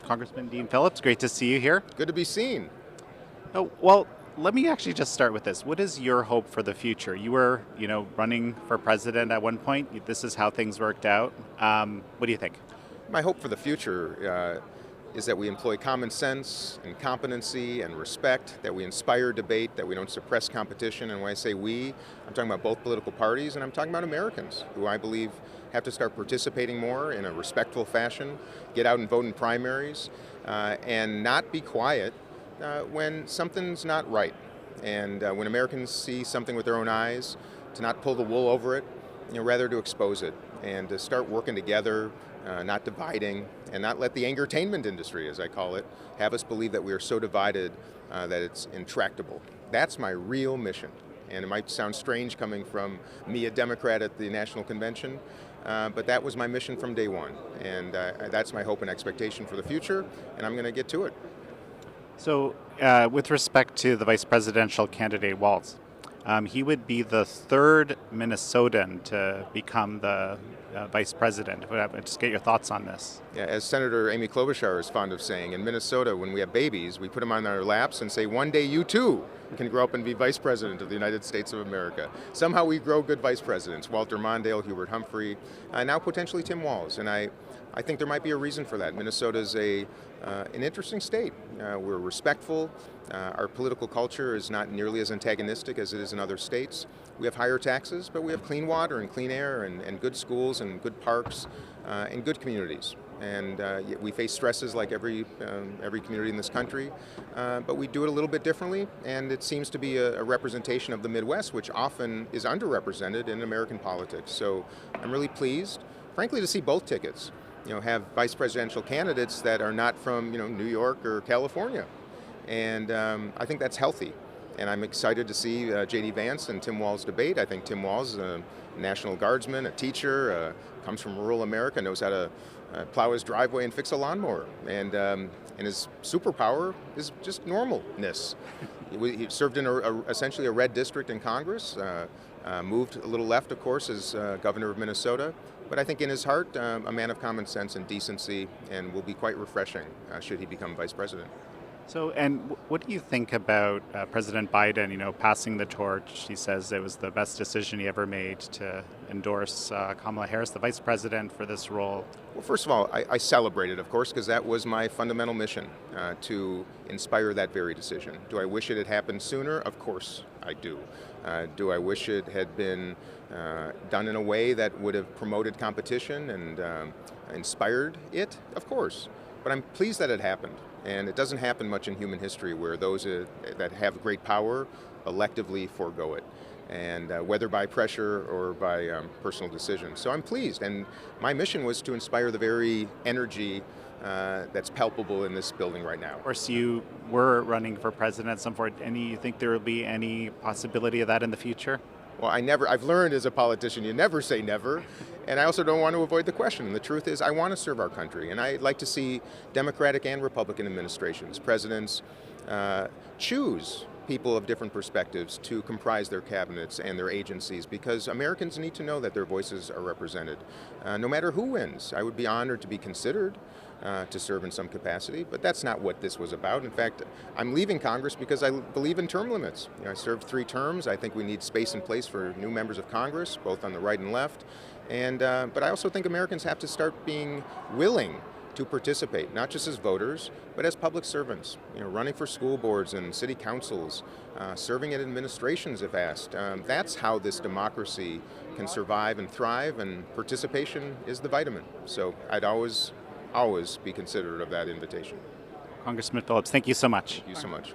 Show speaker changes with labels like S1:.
S1: Congressman Dean Phillips, great to see you here.
S2: Good to be seen.
S1: Oh, well, let me actually just start with this. What is your hope for the future? You were, running for president at one point. This is how things worked out. What do you think?
S2: My hope for the future is that we employ common sense and competency and respect, that we inspire debate, that we don't suppress competition. And when I say we, I'm talking about both political parties, and I'm talking about Americans, who I believe have to start participating more in a respectful fashion, get out and vote in primaries, and not be quiet when something's not right. And when Americans see something with their own eyes, to not pull the wool over it, rather to expose it and to start working together, not dividing, and not let the angertainment industry, as I call it, have us believe that we are so divided that it's intractable. That's my real mission. And it might sound strange coming from me, a Democrat at the National Convention, but that was my mission from day one. And that's my hope and expectation for the future, and I'm going to get to it.
S1: So, with respect to the vice presidential candidate Walz, he would be the third Minnesotan to become the vice president. Just get your thoughts on this.
S2: Yeah, as Senator Amy Klobuchar is fond of saying, in Minnesota, when we have babies, we put them on our laps and say, one day you too can grow up and be vice president of the United States of America. Somehow we grow good vice presidents, Walter Mondale, Hubert Humphrey, now potentially Tim Walz. And I think there might be a reason for that. Minnesota is an interesting state. We're respectful. Our political culture is not nearly as antagonistic as it is in other states. We have higher taxes, but we have clean water and clean air and good schools and good parks and good communities. And we face stresses like every community in this country, but we do it a little bit differently, and it seems to be a representation of the Midwest, which often is underrepresented in American politics. So I'm really pleased, frankly, to see both tickets, have vice presidential candidates that are not from, New York or California. And I think that's healthy. And I'm excited to see J.D. Vance and Tim Walz debate. I think Tim Walz is a National Guardsman, a teacher, comes from rural America, knows how to plow his driveway and fix a lawnmower. And his superpower is just normalness. He served in essentially a red district in Congress, moved a little left, of course, as governor of Minnesota. But I think in his heart, a man of common sense and decency, and will be quite refreshing should he become vice president.
S1: So, and what do you think about President Biden, passing the torch? He says it was the best decision he ever made to endorse Kamala Harris, the vice president, for this role.
S2: Well, first of all, I celebrate it, of course, because that was my fundamental mission, to inspire that very decision. Do I wish it had happened sooner? Of course I do. Do I wish it had been done in a way that would have promoted competition and inspired it? Of course. But I'm pleased that it happened. And it doesn't happen much in human history where those that have great power electively forego it, and whether by pressure or by personal decision. So I'm pleased, and my mission was to inspire the very energy that's palpable in this building right now.
S1: Of course, you were running for president at some point. You think there will be any possibility of that in the future?
S2: Well, I've learned as a politician, you never say never, and I also don't want to avoid the question. And the truth is, I want to serve our country, and I'd like to see Democratic and Republican administrations, presidents, choose people of different perspectives to comprise their cabinets and their agencies, because Americans need to know that their voices are represented. No matter who wins, I would be honored to be considered to serve in some capacity, but that's not what this was about. In fact, I'm leaving Congress because I believe in term limits. I served 3 terms. I think we need space in place for new members of Congress, both on the right and left. And but I also think Americans have to start being willing to participate, not just as voters, but as public servants, running for school boards and city councils, serving in administrations if asked. That's how this democracy can survive and thrive, and participation is the vitamin. So I'd always be considerate of that invitation.
S1: Congressman Phillips, thank you so much.
S2: Thank you so much.